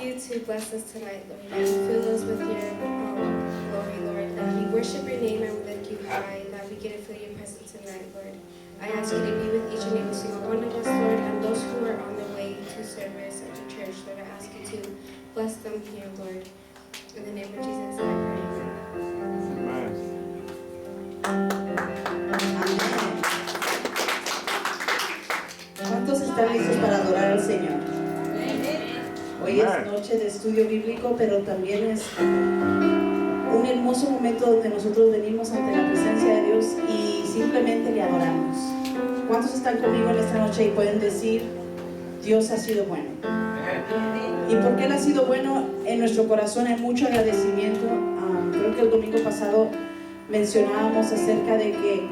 you to bless us tonight, Lord, that you fill us with your glory, Lord, that we worship your name and we lift you high, that we get to feel your presence tonight, Lord. I ask you to be with each and every single one of us, Lord, and those who are on their way to service or to church, Lord, I ask you to bless them here, Lord. In the name of Jesus, I pray, amen. ¿Cuántos están listos para adorar al Señor? Hoy es noche de estudio bíblico, pero también es un hermoso momento donde nosotros venimos ante la presencia de Dios y simplemente le adoramos. ¿Cuántos están conmigo en esta noche y pueden decir, Dios ha sido bueno? ¿Y por qué Él ha sido bueno? En nuestro corazón hay mucho agradecimiento. Creo que el domingo pasado mencionábamos acerca de que,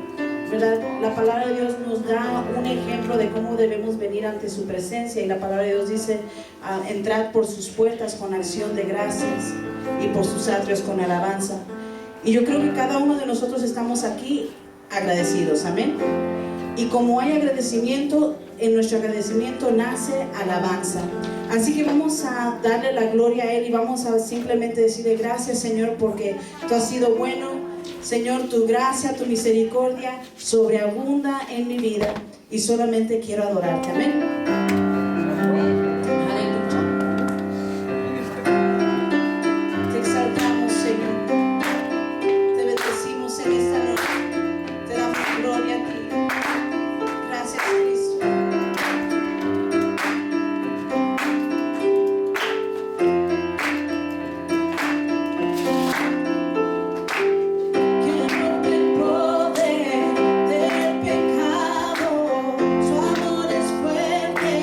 ¿verdad?, la palabra de Dios nos da un ejemplo de cómo debemos venir ante su presencia, y la palabra de Dios dice, entrad por sus puertas con acción de gracias y por sus atrios con alabanza. Y yo creo que cada uno de nosotros estamos aquí agradecidos, amén. Y como hay agradecimiento, en nuestro agradecimiento nace alabanza. Así que vamos a darle la gloria a Él y vamos a simplemente decirle gracias, Señor, porque tú has sido bueno. Señor, tu gracia, tu misericordia sobreabunda en mi vida y solamente quiero adorarte, amén. Aleluya. Te exaltamos, Señor. Te bendecimos en esta noche. Te damos gloria a ti. Gracias, Cristo. Su amor es fuerte.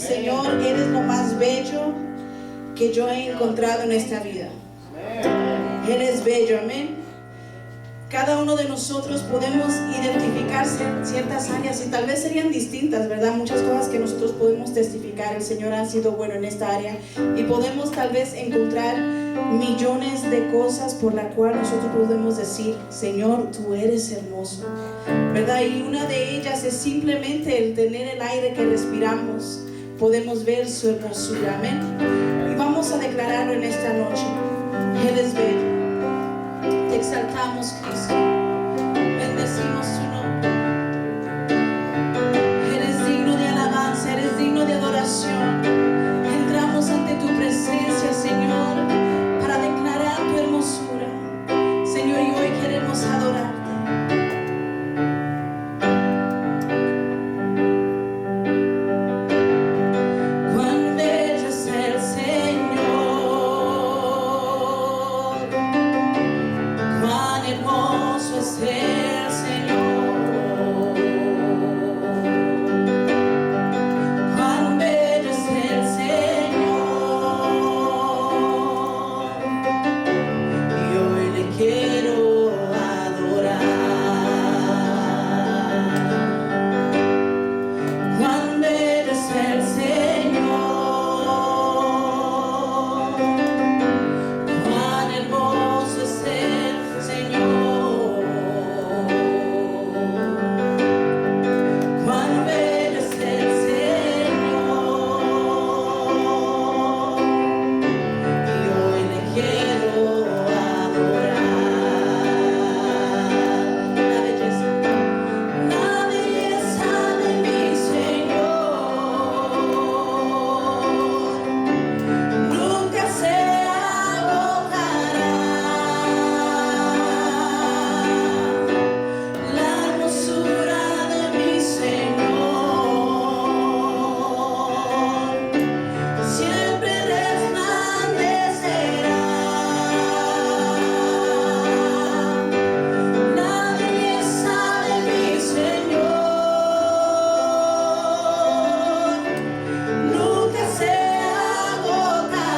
Señor, eres lo más bello que yo he encontrado en esta vida. Eres bello, amén. Cada uno de nosotros podemos identificar ciertas áreas y tal vez serían distintas, ¿verdad? Muchas cosas que nosotros podemos testificar. El Señor ha sido bueno en esta área y podemos tal vez encontrar millones de cosas por la cual nosotros podemos decir: Señor, tú eres hermoso, ¿verdad? Y una de ellas es simplemente el tener el aire que respiramos. Podemos ver su hermosura, amén. Y vamos a declararlo en esta noche. Él es bello. Te exaltamos, Cristo. Bendecimos tu nombre. Eres digno de alabanza, eres digno de adoración. Entramos ante tu presencia, Señor, para declarar tu hermosura. Señor, y hoy queremos adorarte. Cuán bello es el Señor, cuán hermoso es el Señor, cuán bello es el Señor, y hoy le quiero adorar. Cuán bello es el Señor, cuán hermoso es el Señor, cuán bello es el Señor, y hoy le quiero adorar. La belleza de mi Señor nunca se agotará. La hermosura de mi Señor siempre resplandecerá. La belleza de mi Señor nunca se agotará.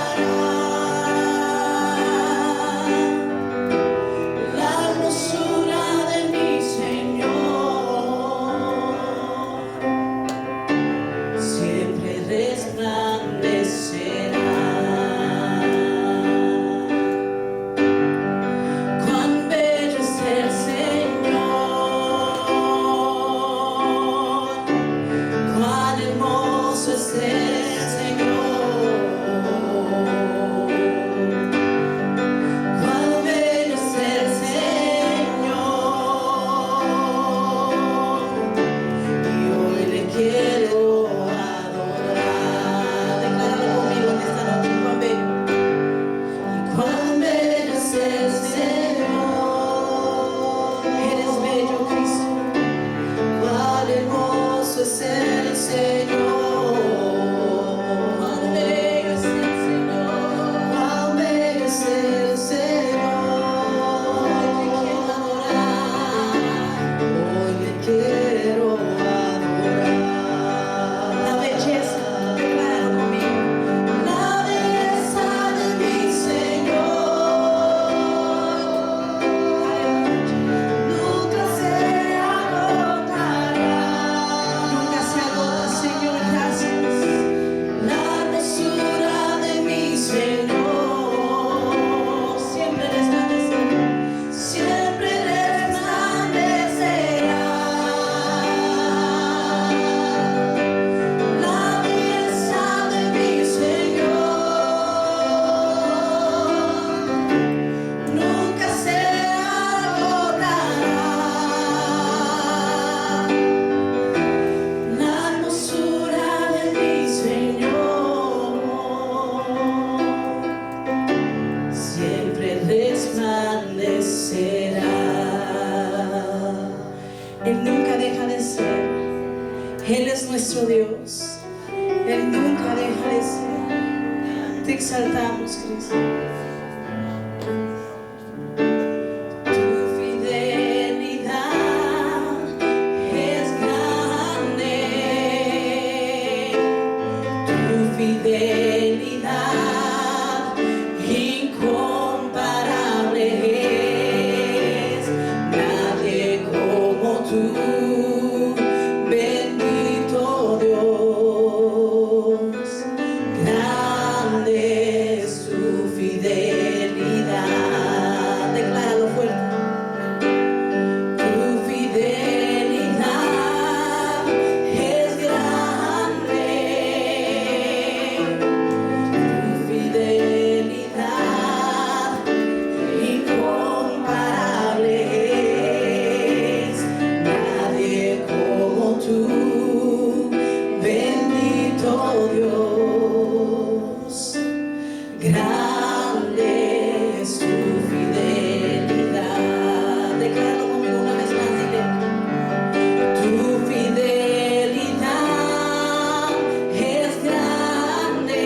La hermosura de mi Señor siempre resplandecerá. Cuán bello es el Señor, cuán hermoso es el Señor, cuán bello es el Señor, y hoy le quiero adorar. Decláralo conmigo en esta noche. Cuán bello. Cuán bello es el Señor. Eres bello, Cristo. Cuán hermoso es el Señor. Cuán bello es el Señor. Cuán bello es el Señor. Hoy te quiero adorar. Hoy te quiero adorar. La belleza, decláralo conmigo. La belleza de mi Señor nunca se agotará. Nunca se agota, Señor, gracias. La hermosura de mi Señor siempre resplandecerá. Siempre resplandecerá. La belleza de mi Señor nunca se agotará. La hermosura de mi Señor siempre resplandecerá. Él nunca deja de ser. Él es nuestro Dios. Él nunca deja de ser. Te exaltamos, Cristo. Tu fidelidad es grande. grande es tu fidelidad. Decláralo conmigo una vez más, dile. Tu fidelidad es grande,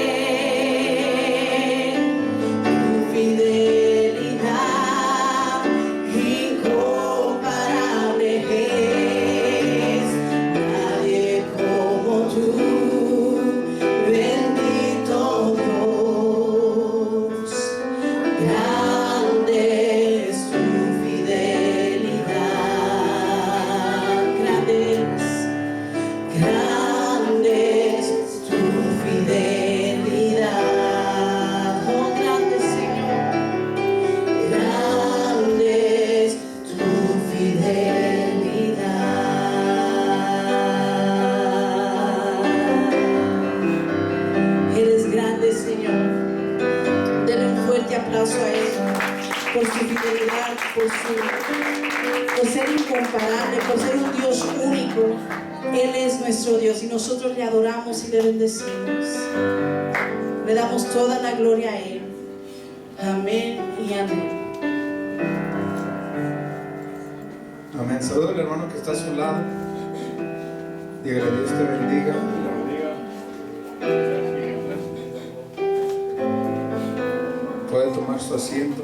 tu fidelidad incomparable es, nadie como tú, bendito Dios, grande es tu fidelidad, grande es tu fidelidad, oh grande Señor, grande es tu fidelidad. Eres grande, Señor. Denle un fuerte aplauso a Él por su fidelidad, por ser incomparable, por ser un Dios único. Él es nuestro Dios y nosotros le adoramos y le bendecimos. Le damos toda la gloria a Él. Amén y amén. Amén. Saluda al hermano que está a su lado. Dígale, Dios te bendiga. Puede tomar su asiento.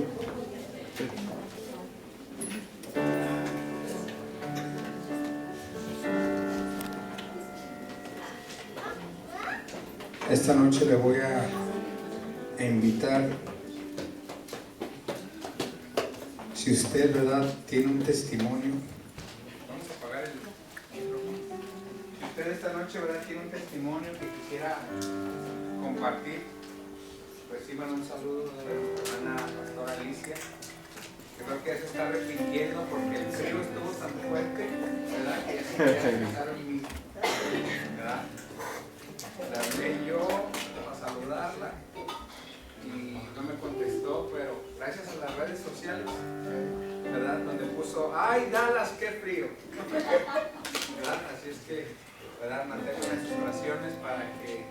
Esta noche le voy a invitar, si usted, ¿verdad?, tiene un testimonio. Vamos a apagar el micrófono. Si usted esta noche, ¿verdad?, tiene un testimonio que quisiera compartir, reciban un saludo de la hermana pastora Alicia. Yo creo que ya se está arrepintiendo porque el frío estuvo tan fuerte, ¿verdad?, que ya se quería empezar en mí, ¿verdad? La hablé yo para saludarla y no me contestó, pero gracias a las redes sociales, ¿verdad?, donde puso, ¡ay, Dallas, qué frío! ¿Verdad? Así es que, ¿verdad?, mantengan sus oraciones para que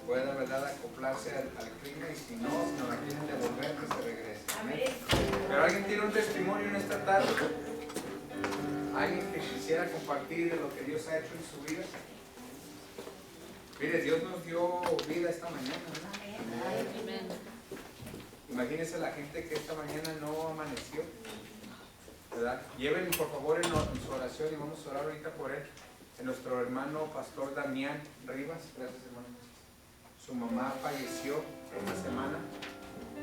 pueda, ¿verdad?, acoplarse al clima, y si no la quieren devolver, que se regrese. ¿Amén? Pero alguien tiene un testimonio en esta tarde, alguien que quisiera compartir de lo que Dios ha hecho en su vida. Mire, Dios nos dio vida esta mañana, ¿no? Amén. Imagínense la gente que esta mañana no amaneció, ¿verdad? Lleven por favor en su oración, y vamos a orar ahorita por él, en nuestro hermano pastor Damián Rivas. Gracias, hermano. Su mamá falleció esta semana.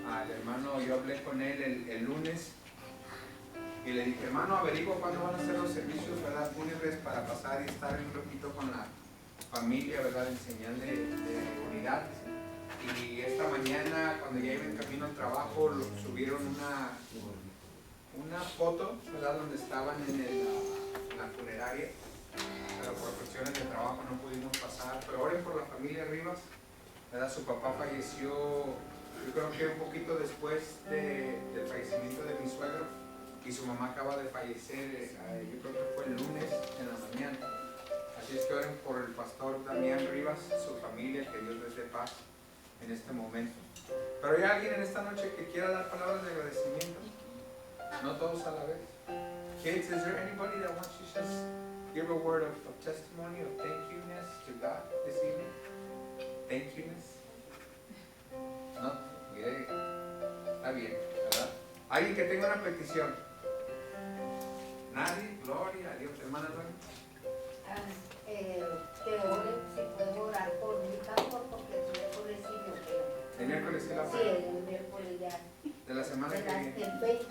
Al hermano, yo hablé con él el lunes y le dije, hermano, averigua cuándo van a ser los servicios, ¿verdad?, fúnebres, para pasar y estar un poquito con la familia, ¿verdad?, en señal de unidad. Y esta mañana, cuando ya iba en camino al trabajo, subieron una foto, ¿verdad?, donde estaban en la funeraria, pero por cuestiones de trabajo no pudimos pasar. Pero oren por la familia Rivas, ¿verdad? Su papá falleció, yo creo que un poquito después del fallecimiento de mi suegro, y su mamá acaba de fallecer, yo creo que fue el lunes en la mañana. Así es que oren por el pastor Damián Rivas, su familia, que Dios les dé paz en este momento. Pero hay alguien en esta noche que quiera dar palabras de agradecimiento. No todos a la vez. Kids, is there anybody that wants to just give a word of testimony, of thank youness to God this evening? Thank youness. No, mire, está bien, ¿verdad? Alguien que tenga una petición. Nadie, gloria a Dios, hermana Noemi. Que oren, si puedo orar por mi campo, porque el miércoles sí me opero. El miércoles sí la Sí, opera. el miércoles ya. De la semana que viene. El 20.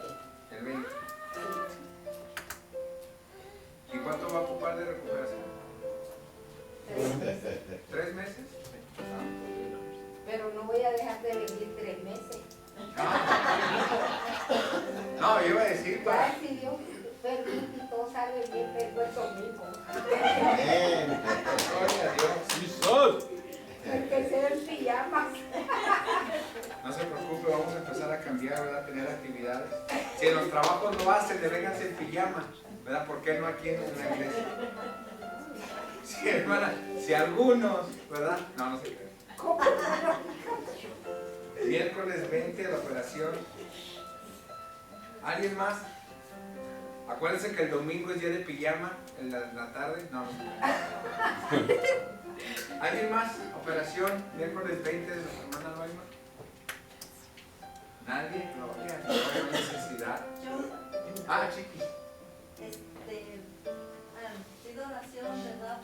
El 20. Sí. ¿Y cuánto va a ocupar de recuperación? 3 meses. 3 meses. Pero no voy a dejar de vivir 3 meses. No, yo iba a decir para. Ya, si Dios permite y todo sale bien, tengo el domingo. Gloria a Dios. Empecé en pijamas. No se preocupe, vamos a empezar a cambiar, ¿verdad? A tener actividades. Si en los trabajos lo hacen, devénganse en pijama, ¿verdad? ¿Por qué no aquí en la iglesia? Sí, hermana, si algunos, ¿verdad? No se creen. Miércoles 20, la operación. ¿Alguien más? Acuérdense que el domingo es día de pijama en la tarde. No. ¿Alguien más? Operación miércoles 20 de la hermana Loima. ¿Nadie? No hay necesidad. Chiquis. Pido oración, ¿verdad?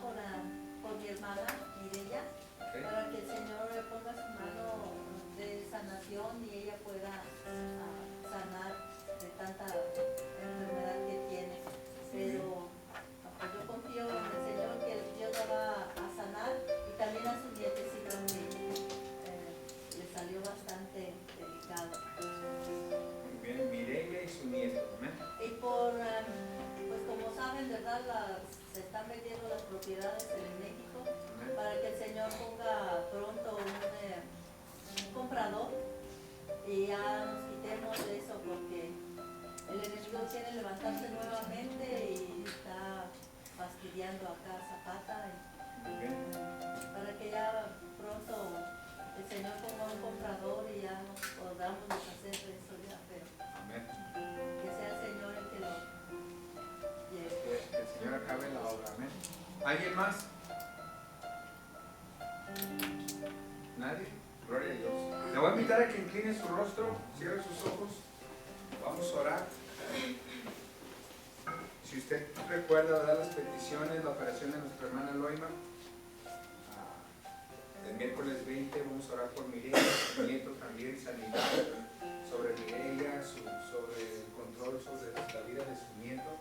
Por mi hermana Mireya, Okay. para que el Señor le ponga su mano de sanación y ella pueda sanar de tanta enfermedad que tiene. Pero pues, yo confío en el Señor que Dios la va a sanar, y también a su nietecito que le salió bastante delicado. Muy bien, Mireya y su nieto. ¿Amén? Y pues como saben, ¿verdad? Se están vendiendo las propiedades en México, Amén. para que el Señor ponga pronto un comprador y ya nos quitemos de eso, porque el enemigo quiere levantarse nuevamente y está fastidiando acá a Zapata, Muy bien. para que ya pronto el Señor ponga un comprador y ya nos podamos deshacer de eso ya, pero Amén. que sea el Señor el que lo lleve. Que el Señor acabe la obra. Amén. ¿Alguien más? ¿Nadie? Gloria a Dios. Le voy a invitar a que incline su rostro, cierre sus ojos. Vamos a orar. Si usted recuerda, ¿verdad?, las peticiones, la operación de nuestra hermana Loima, el miércoles 20 vamos a orar por Mireya, su nieto también, sanidad sobre Mireya, sobre el control sobre la vida de su nieto,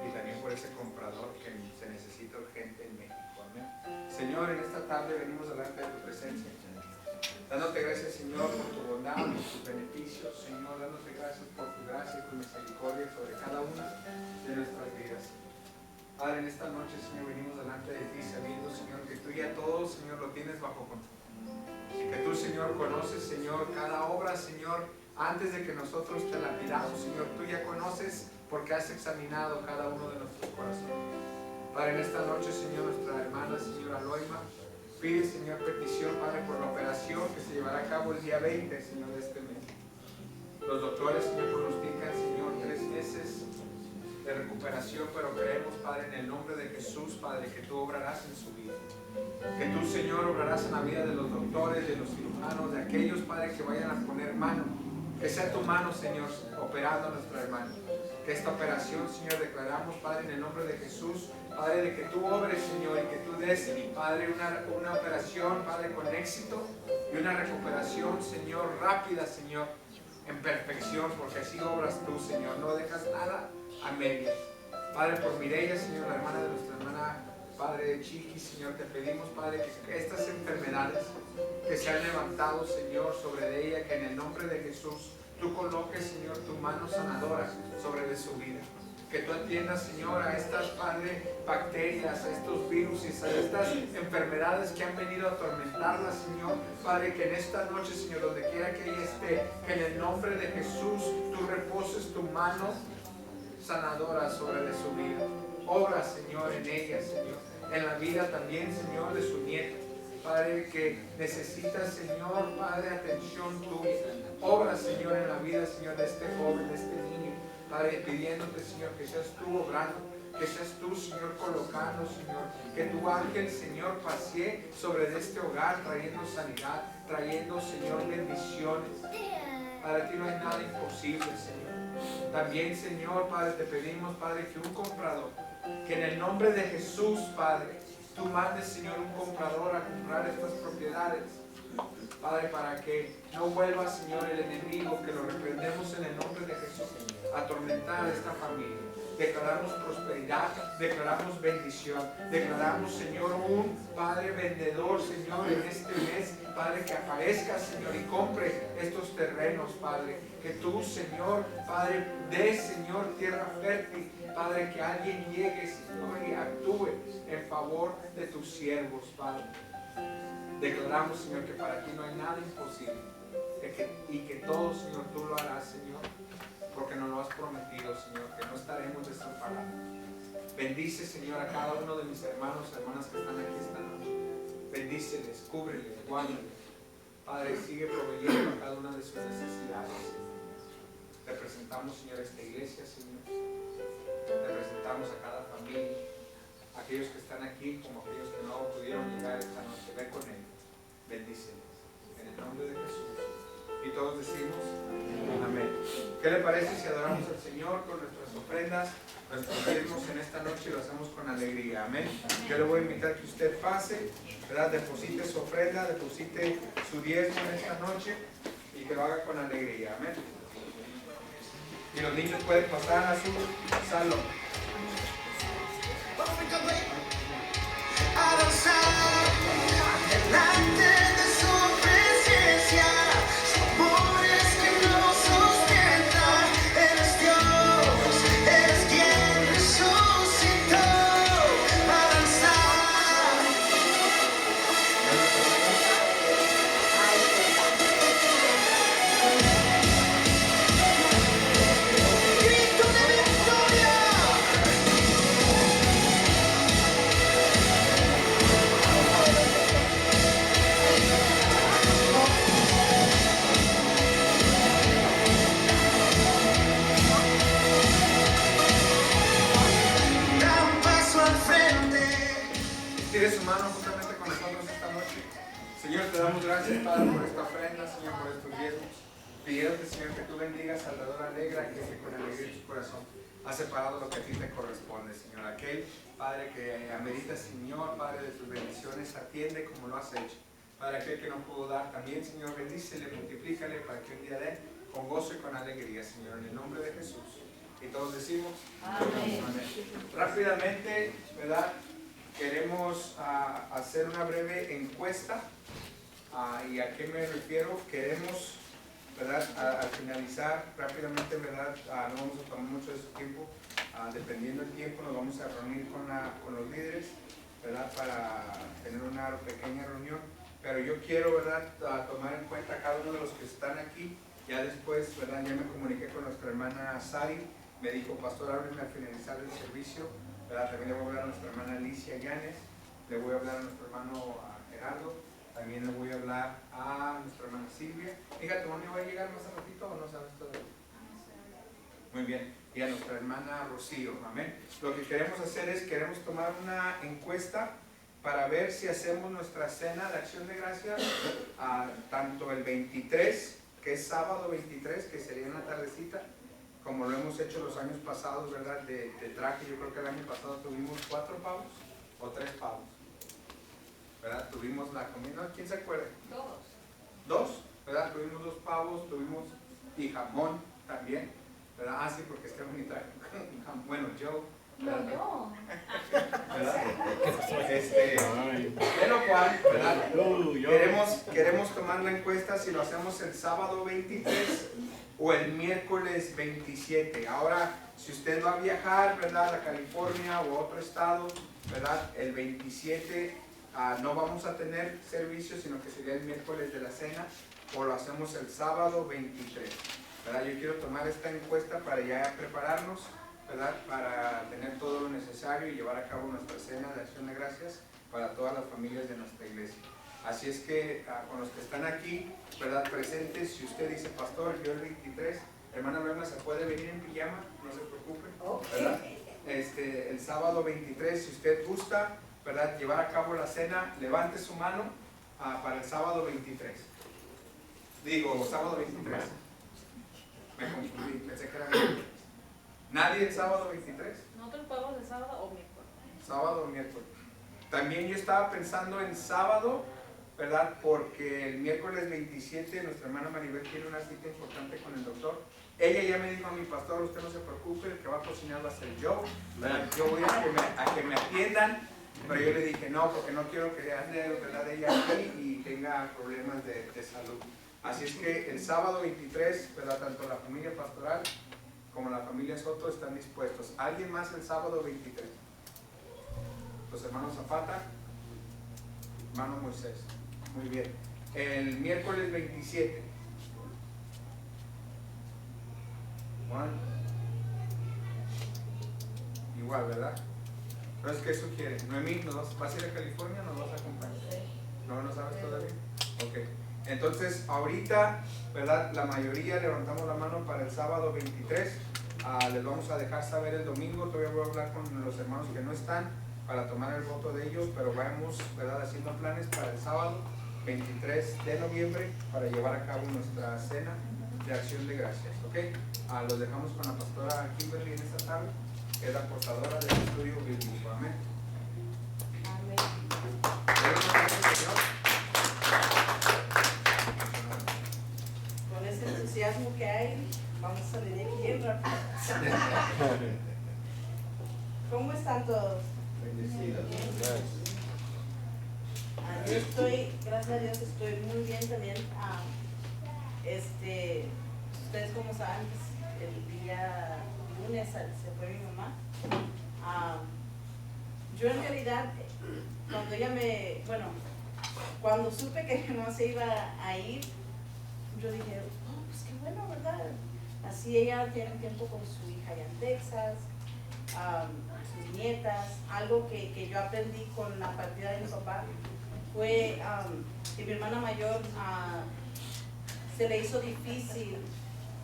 y también por ese comprador que se necesita urgente en México. Amén. Señor, en esta tarde venimos delante de tu presencia, dándote gracias, Señor, por tu bondad, por tus beneficios, Señor, dándote gracias por tu gracia y tu misericordia sobre cada una de nuestras vidas. Padre, en esta noche, Señor, venimos delante de ti sabiendo, Señor, que tú ya todo, Señor, lo tienes bajo control. Y que tú, Señor, conoces, Señor, cada obra, Señor, antes de que nosotros te la pidamos, Señor. Tú ya conoces porque has examinado cada uno de nuestros corazones. Padre, en esta noche, Señor, nuestra hermana, señora Loima, pide, Señor, petición, Padre, por la operación que se llevará a cabo el día 20, Señor, de este mes. Los doctores, Señor, pronostican, Señor, 3 meses de recuperación, pero creemos, Padre, en el nombre de Jesús, Padre, que tú obrarás en su vida. Que tú, Señor, obrarás en la vida de los doctores, de los cirujanos, de aquellos, Padre, que vayan a poner mano. Que sea tu mano, Señor, operando a nuestra hermana. Que esta operación, Señor, declaramos, Padre, en el nombre de Jesús, Padre, de que tú obres, Señor, y que tú des, Padre, una operación, Padre, con éxito y una recuperación, Señor, rápida, Señor, en perfección, porque así obras tú, Señor. No dejas nada a medias. Padre, por Mireya, Señor, la hermana de nuestra hermana, Padre Chiqui, Señor, te pedimos, Padre, que estas enfermedades que se han levantado, Señor, sobre ella, que en el nombre de Jesús tú coloques, Señor, tu mano sanadora sobre de su vida. Que tú atiendas, Señor, a estas, Padre, bacterias, a estos virus, a estas enfermedades que han venido a atormentarla, Señor. Padre, que en esta noche, Señor, donde quiera que ella esté, que en el nombre de Jesús tú reposes tu mano sanadora sobre de su vida. Obra, Señor, en ella, Señor. En la vida también, Señor, de su nieto. Padre, que necesita, Señor, Padre, atención tuya. Obra, Señor, en la vida, Señor, de este joven, de este niño. Padre, pidiéndote, Señor, que seas tú obrando, que seas tú, Señor, colocando, Señor, que tu ángel, Señor, pasee sobre de este hogar, trayendo sanidad, trayendo, Señor, bendiciones. Para ti no hay nada imposible, Señor. También, Señor, Padre, te pedimos, Padre, que un comprador, que en el nombre de Jesús, Padre, tú mandes, Señor, un comprador a comprar estas propiedades. Padre, para que no vuelva, Señor, el enemigo, que lo reprendemos en el nombre de Jesús, a atormentar a esta familia. Declaramos prosperidad, declaramos bendición, declaramos, Señor, un Padre vendedor, Señor, en este mes, Padre, que aparezca, Señor, y compre estos terrenos, Padre. Que tú, Señor, Padre, des, Señor, tierra fértil, Padre, que alguien llegue, Señor, y actúe en favor de tus siervos, Padre. Declaramos, Señor, que para ti no hay nada imposible y que todo, Señor, tú lo harás, Señor, porque nos lo has prometido, Señor, que no estaremos desamparados. Bendice, Señor, a cada uno de mis hermanos y hermanas que están aquí esta noche. Bendíceles, cúbreles, guárdeles. Padre, sigue proveyendo a cada una de sus necesidades. Te presentamos, Señor, esta iglesia, Señor. Te presentamos a cada familia, aquellos que están aquí como aquellos que no pudieron llegar esta noche. Ve con ellos, bendíceles, en el nombre de Jesús. Y todos decimos amén. ¿Qué le parece si adoramos al Señor con nuestras ofrendas, nuestros diezmos en esta noche y lo hacemos con alegría? Amén. Yo le voy a invitar que usted pase, ¿verdad? Deposite su ofrenda, deposite su diezmo en esta noche y que lo haga con alegría. Amén. Y los niños pueden pasar a su salón. Delante de su presencia, su amor es que nos sustenta. Eres Dios, eres quien resucitó para danzar. Grito de victoria. Da un paso al frente. Estire su mano justamente con nosotros esta noche. Señor, te damos gracias, Padre, por esta ofrenda, Señor, por estos diezmos. Pidiéndote, Señor, que tú bendigas a Salvador Alegra, que con alegría en su corazón ha separado lo que a ti te corresponde, Señor. Aquel, Padre, que amerita, Señor, Padre, de tus bendiciones, atiende como lo has hecho. Padre, aquel que no pudo dar también, Señor, bendícele, multiplícale para que un día dé con gozo y con alegría, Señor, en el nombre de Jesús. Y todos decimos amén. Rápidamente, ¿verdad? Queremos hacer una breve encuesta. ¿Y a qué me refiero? Queremos, ¿verdad? Al finalizar rápidamente, ¿verdad? No vamos a tomar mucho de su tiempo. Dependiendo del tiempo, nos vamos a reunir con los líderes, ¿verdad? Para tener una pequeña reunión. Pero yo quiero, ¿verdad? Tomar en cuenta a cada uno de los que están aquí. Ya después, ¿verdad? Ya me comuniqué con nuestra hermana Sari. Me dijo, pastor, hábleme al finalizar el servicio, ¿verdad? También le voy a hablar a nuestra hermana Alicia Llanes, le voy a hablar a nuestro hermano Gerardo, también le voy a hablar a nuestra hermana Silvia. Fíjate, ¿dónde va a llegar más a ratito o no sabes todavía? Muy bien. Y a nuestra hermana Rocío, amén. Lo que queremos hacer es, queremos tomar una encuesta para ver si hacemos nuestra cena de acción de gracias tanto el 23, que es sábado 23, que sería en la tardecita, como lo hemos hecho los años pasados, ¿verdad? De traje. Yo creo que el año pasado tuvimos 4 pavos o 3 pavos, ¿verdad? Tuvimos la comida, ¿quién se acuerda? 2, ¿verdad? Tuvimos 2 pavos, tuvimos y jamón también, ¿verdad? Sí, porque es que ni traje. Bueno, yo. ¿verdad? De lo cual, ¿verdad? Queremos tomar la encuesta si lo hacemos el sábado 23 o el miércoles 27. Ahora, si usted va a viajar, ¿verdad? A California o a otro estado, ¿verdad? El 27 no vamos a tener servicio, sino que sería el miércoles de la cena, o lo hacemos el sábado 23, ¿verdad? Yo quiero tomar esta encuesta para ya prepararnos, ¿verdad? Para tener todo lo necesario y llevar a cabo nuestra cena de acción de gracias para todas las familias de nuestra iglesia. Así es que con los que están aquí, ¿verdad? Presentes, si usted dice, pastor, yo el 23, hermana Norma, se puede venir en pijama, no se preocupe, ¿verdad? El sábado 23, si usted gusta, ¿verdad? Llevar a cabo la cena, levante su mano para el sábado 23. Digo, sábado 23. Me confundí, pensé que era miércoles. ¿Nadie el sábado 23? ¿Nosotros podemos de sábado o miércoles? Sábado o miércoles. También yo estaba pensando en sábado, ¿verdad? Porque el miércoles 27 nuestra hermana Maribel tiene una cita importante con el doctor. Ella ya me dijo a mi pastor, usted no se preocupe, el que va a cocinar va a ser yo. ¿Verdad? Yo voy a que me atiendan, pero yo le dije no, porque no quiero que ande, ¿verdad? Ella aquí y tenga problemas de salud. Así es que el sábado 23, ¿verdad? Tanto la familia pastoral como la familia Soto están dispuestos. ¿Alguien más el sábado 23? Los hermanos Zapata, hermano Moisés. Muy bien. El miércoles 27. Juan. Igual, ¿verdad? Entonces, ¿qué sugiere? Noemí, ¿vas a ir a California o nos vas a acompañar? ¿No sabes todavía? Ok. Entonces, ahorita, ¿verdad? La mayoría levantamos la mano para el sábado 23. Les vamos a dejar saber el domingo. Todavía voy a hablar con los hermanos que no están para tomar el voto de ellos, pero vamos, ¿verdad?, haciendo planes para el sábado 23 de noviembre para llevar a cabo nuestra cena de acción de gracias, ¿ok? Los dejamos con la pastora Kimberly en esta tarde, que es la portadora del estudio bíblico. Amén. Con ese entusiasmo que hay, vamos a salir de aquí bien rápido. ¿Cómo están todos? Yo estoy, gracias a Dios, estoy muy bien también. Ustedes como saben, pues, el día lunes se fue mi mamá. Yo en realidad, cuando supe que mi mamá se iba a ir, yo dije, oh, pues qué bueno, ¿verdad? Así ella tiene tiempo con su hija allá en Texas, sus nietas. Algo que yo aprendí con la partida de mi papá fue que mi hermana mayor se le hizo difícil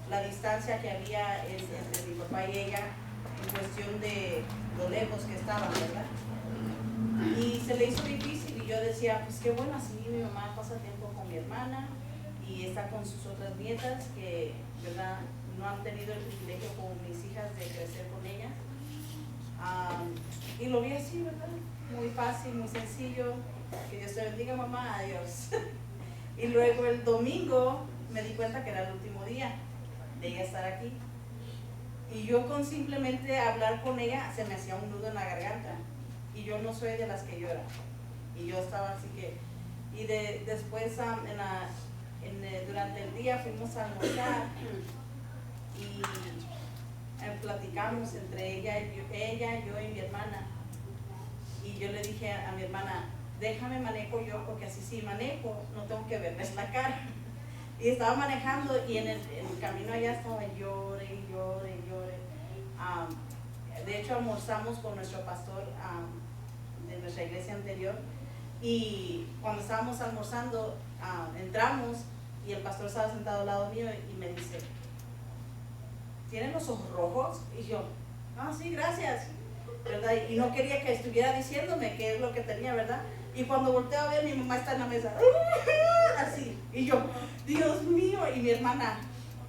la distancia que había entre mi papá y ella en cuestión de lo lejos que estaban, ¿verdad? Y se le hizo difícil y yo decía, pues qué bueno, así mi mamá pasa tiempo con mi hermana y está con sus otras nietas que, ¿verdad?, no han tenido el privilegio como mis hijas de crecer con ellas. Y lo vi así, ¿verdad? Muy fácil, muy sencillo. Que Dios te bendiga, mamá, adiós. Y luego el domingo me di cuenta que era el último día de ella estar aquí. Y yo con simplemente hablar con ella se me hacía un nudo en la garganta. Y yo no soy de las que lloran. Y yo estaba así que... Y después durante el día fuimos a almorzar y platicamos entre ella, yo y mi hermana. Y yo le dije a mi hermana, déjame manejo yo, porque así si manejo no tengo que verles la cara. Y estaba manejando y en el camino allá estaba llore y llore y llore. De hecho almorzamos con nuestro pastor de nuestra iglesia anterior, y cuando estábamos almorzando entramos y el pastor estaba sentado al lado mío y me dice, ¿tienen los ojos rojos? Y yo, sí, gracias, ¿verdad? Y no quería que estuviera diciéndome qué es lo que tenía, ¿verdad? Y cuando volteo a ver, mi mamá está en la mesa, así, y yo, Dios mío, y mi hermana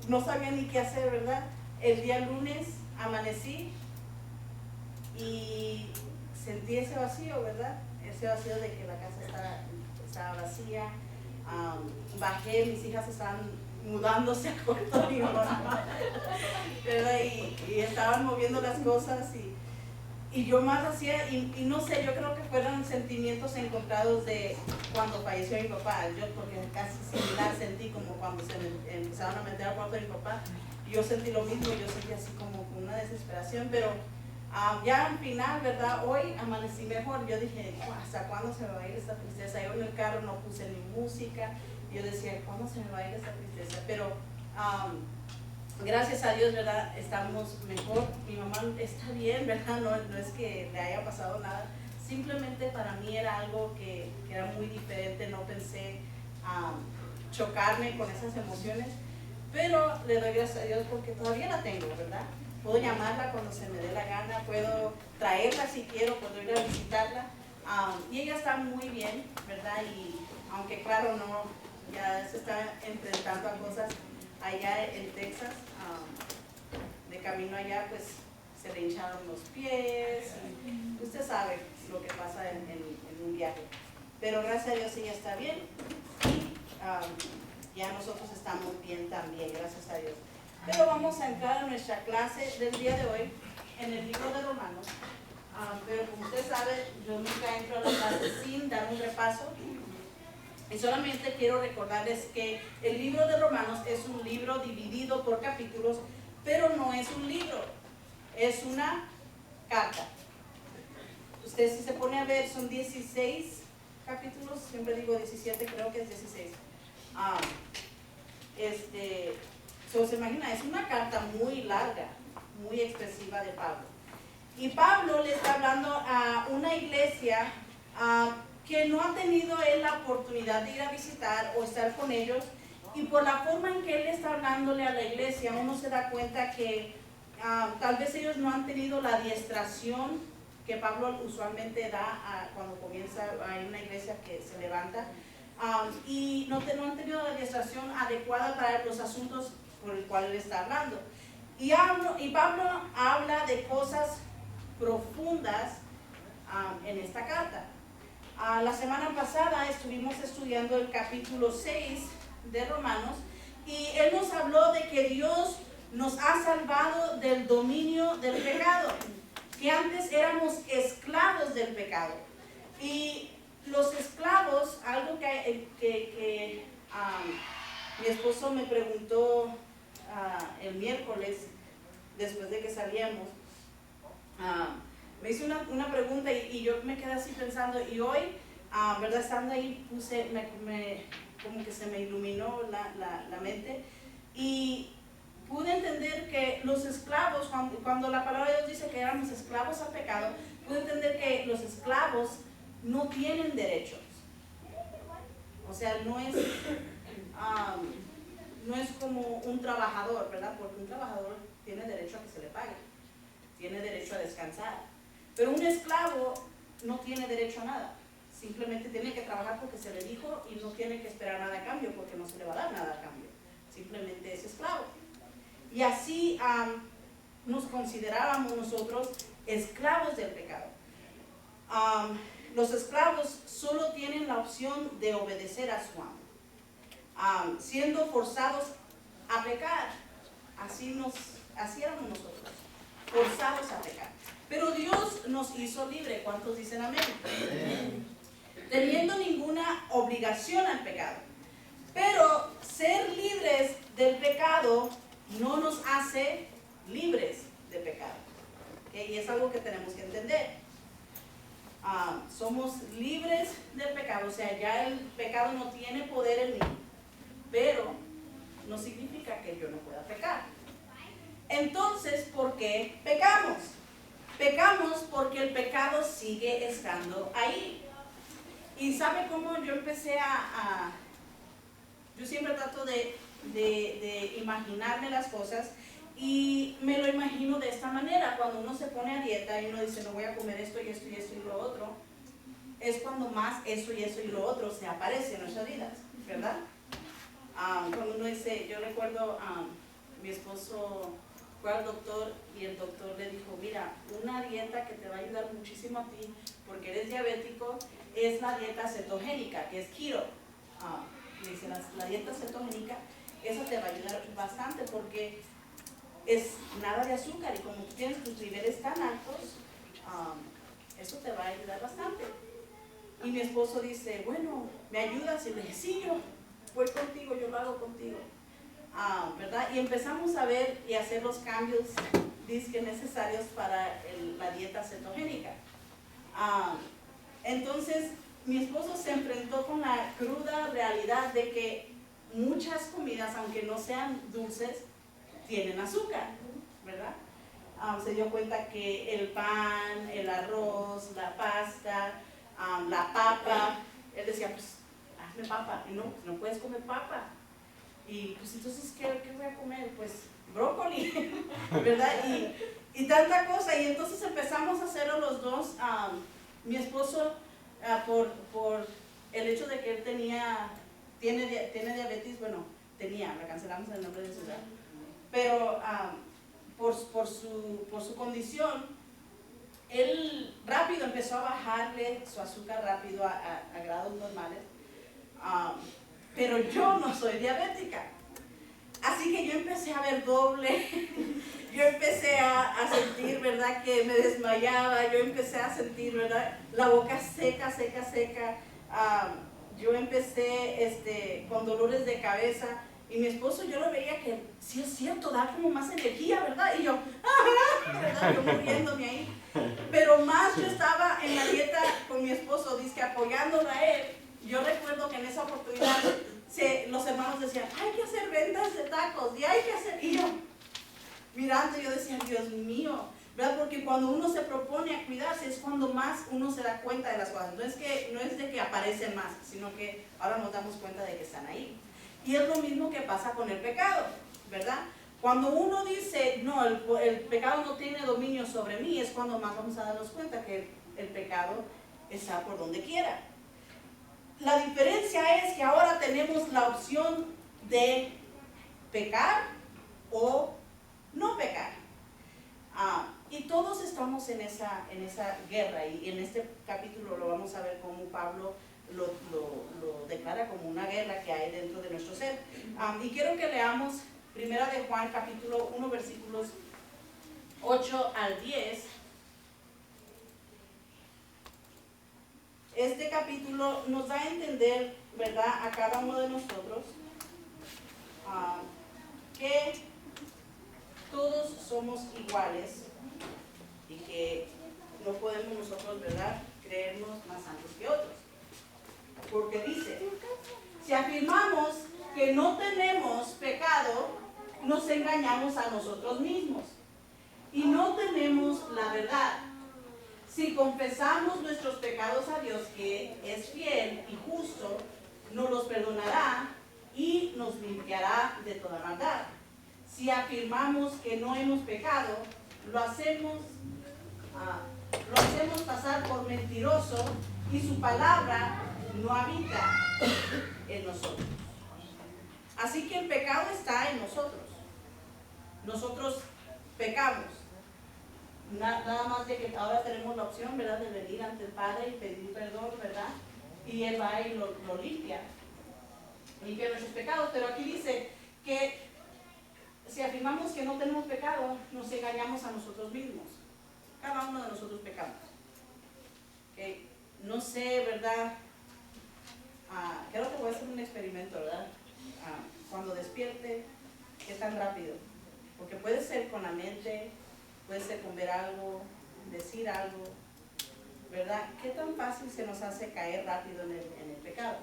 no sabía ni qué hacer, ¿verdad? El día lunes amanecí y sentí ese vacío, ¿verdad? Ese vacío de que la casa estaba vacía. Bajé, mis hijas estaban mudándose al cuarto de mi mamá, ¿verdad? Y estaban moviendo las cosas y yo más hacía, y no sé, yo creo que fueron sentimientos encontrados de cuando falleció mi papá. Yo, porque casi similar sentí como cuando se empezaron a meter al cuarto de mi papá, yo sentí lo mismo, yo sentí así como una desesperación, pero ya al final, ¿verdad? Hoy amanecí mejor. Yo dije, ¿hasta cuándo se me va a ir esta tristeza? Yo en el carro no puse ni música. Yo decía, ¿cuándo se me va a ir esta tristeza? Pero gracias a Dios, ¿verdad? Estamos mejor. Mi mamá está bien, ¿verdad? No es que le haya pasado nada. Simplemente para mí era algo que era muy diferente. No pensé chocarme con esas emociones. Pero le doy gracias a Dios porque todavía la tengo, ¿verdad? Puedo llamarla cuando se me dé la gana, puedo traerla si quiero, puedo ir a visitarla. Y ella está muy bien, ¿verdad? Y aunque claro, no, ya se está enfrentando a cosas allá en Texas, de camino allá, pues se le hincharon los pies. Y usted sabe lo que pasa en un viaje. Pero gracias a Dios ella está bien. Y ya nosotros estamos bien también, gracias a Dios. Pero vamos a entrar a nuestra clase del día de hoy en el libro de Romanos. Pero como usted sabe, yo nunca entro a la clase sin dar un repaso. Y solamente quiero recordarles que el libro de Romanos es un libro dividido por capítulos, pero no es un libro, es una carta. Usted si se pone a ver, son 16 capítulos, siempre digo 17, creo que es 16. Se imagina, es una carta muy larga, muy expresiva de Pablo. Y Pablo le está hablando a una iglesia que no ha tenido él la oportunidad de ir a visitar o estar con ellos, y por la forma en que él está hablándole a la iglesia, uno se da cuenta que tal vez ellos no han tenido la adiestración que Pablo usualmente da cuando comienza en una iglesia que se levanta, y no han tenido la adiestración adecuada para los asuntos por el cual él está hablando. Y Pablo habla de cosas profundas en esta carta. La semana pasada estuvimos estudiando el capítulo 6 de Romanos, y él nos habló de que Dios nos ha salvado del dominio del pecado, que antes éramos esclavos del pecado. Y los esclavos, algo que mi esposo me preguntó el miércoles, después de que salíamos, me hizo una pregunta, y yo me quedé así pensando, y hoy, ¿verdad? Estando ahí, como que se me iluminó la mente, y pude entender que los esclavos, cuando la palabra de Dios dice que éramos esclavos al pecado, pude entender que los esclavos no tienen derechos. O sea, no es como un trabajador, ¿verdad? Porque un trabajador tiene derecho a que se le pague, tiene derecho a descansar. Pero un esclavo no tiene derecho a nada. Simplemente tiene que trabajar porque se le dijo, y no tiene que esperar nada a cambio porque no se le va a dar nada a cambio. Simplemente es esclavo. Y así nos considerábamos nosotros esclavos del pecado. Los esclavos solo tienen la opción de obedecer a su amo, siendo forzados a pecar. Así éramos nosotros, forzados a pecar. Pero Dios nos hizo libre. ¿Cuántos dicen amén? Teniendo ninguna obligación al pecado. Pero ser libres del pecado no nos hace libres de pecado. ¿Okay? Y es algo que tenemos que entender. Somos libres del pecado, o sea, ya el pecado no tiene poder en mí, pero no significa que yo no pueda pecar. Entonces, ¿por qué pecamos? Pecamos porque el pecado sigue estando ahí. ¿Y sabe cómo yo empecé yo siempre trato de imaginarme las cosas, y me lo imagino de esta manera? Cuando uno se pone a dieta y uno dice, no voy a comer esto y esto y esto y lo otro, es cuando más eso y eso y lo otro se aparece en nuestras vidas, ¿verdad? Cuando uno dice, yo recuerdo, mi esposo fue al doctor, y el doctor le dijo, mira, una dieta que te va a ayudar muchísimo a ti, porque eres diabético, es la dieta cetogénica, que es keto. Le dice, la dieta cetogénica, esa te va a ayudar bastante, porque es nada de azúcar, y como tú tienes tus niveles tan altos, eso te va a ayudar bastante. Y mi esposo dice, bueno, ¿me ayudas? Y le dije, sí, yo voy contigo, yo lo hago contigo. ¿Verdad? Y empezamos a ver y hacer los cambios necesarios para la dieta cetogénica. Entonces, mi esposo se enfrentó con la cruda realidad de que muchas comidas, aunque no sean dulces, tienen azúcar, ¿verdad? Se dio cuenta que el pan, el arroz, la pasta, la papa, él decía, pues hazme papa. Y no puedes comer papa. Y pues entonces, ¿qué voy a comer? Pues brócoli, ¿verdad? Y tanta cosa. Y entonces empezamos a hacerlo los dos. Mi esposo, por el hecho de que él tiene diabetes, bueno, la cancelamos en el nombre de Jesús, pero por su condición, él rápido empezó a bajarle su azúcar rápido a grados normales. Pero yo no soy diabética, así que yo empecé a ver doble. Yo empecé a sentir, ¿verdad?, que me desmayaba. Yo empecé a sentir, ¿verdad?, la boca seca. Yo empecé con dolores de cabeza, y mi esposo, yo lo veía que sí es cierto, da como más energía, ¿verdad? Y yo, ¿verdad?, yo muriéndome ahí. Pero más yo estaba en la dieta con mi esposo, dizque apoyándolo a él. Yo recuerdo que en esa oportunidad los hermanos decían, hay que hacer ventas de tacos, y hay que hacer, y yo mirando, yo decía, Dios mío, ¿verdad? Porque cuando uno se propone a cuidarse es cuando más uno se da cuenta de las cosas. No es de que aparecen más, sino que ahora nos damos cuenta de que están ahí. Y es lo mismo que pasa con el pecado, ¿verdad? Cuando uno dice, no, el pecado no tiene dominio sobre mí, es cuando más vamos a darnos cuenta que el pecado está por donde quiera. La diferencia es que ahora tenemos la opción de pecar o no pecar. Y todos estamos en esa guerra, y en este capítulo lo vamos a ver cómo Pablo lo declara como una guerra que hay dentro de nuestro ser. Y quiero que leamos Primera de Juan capítulo 1 versículos 8 al 10. Este capítulo nos da a entender, ¿verdad?, a cada uno de nosotros que todos somos iguales y que no podemos nosotros, ¿verdad?, creernos más santos que otros. Porque dice, si afirmamos que no tenemos pecado, nos engañamos a nosotros mismos y no tenemos la verdad. Si confesamos nuestros pecados a Dios, que es fiel y justo, nos los perdonará y nos limpiará de toda maldad. Si afirmamos que no hemos pecado, lo hacemos pasar por mentiroso y su palabra no habita en nosotros. Así que el pecado está en nosotros. Nosotros pecamos. Nada más de que ahora tenemos la opción, ¿verdad?, de venir ante el Padre y pedir perdón, ¿verdad? Y Él va y lo limpia nuestros pecados. Pero aquí dice que si afirmamos que no tenemos pecado, nos engañamos a nosotros mismos. Cada uno de nosotros pecamos. ¿Okay? No sé, ¿verdad? Creo que voy a hacer un experimento, ¿verdad? Cuando despierte, ¿qué tan rápido? Porque puede ser con la mente, puede ser con ver algo, decir algo, ¿verdad? ¿Qué tan fácil se nos hace caer rápido en el pecado?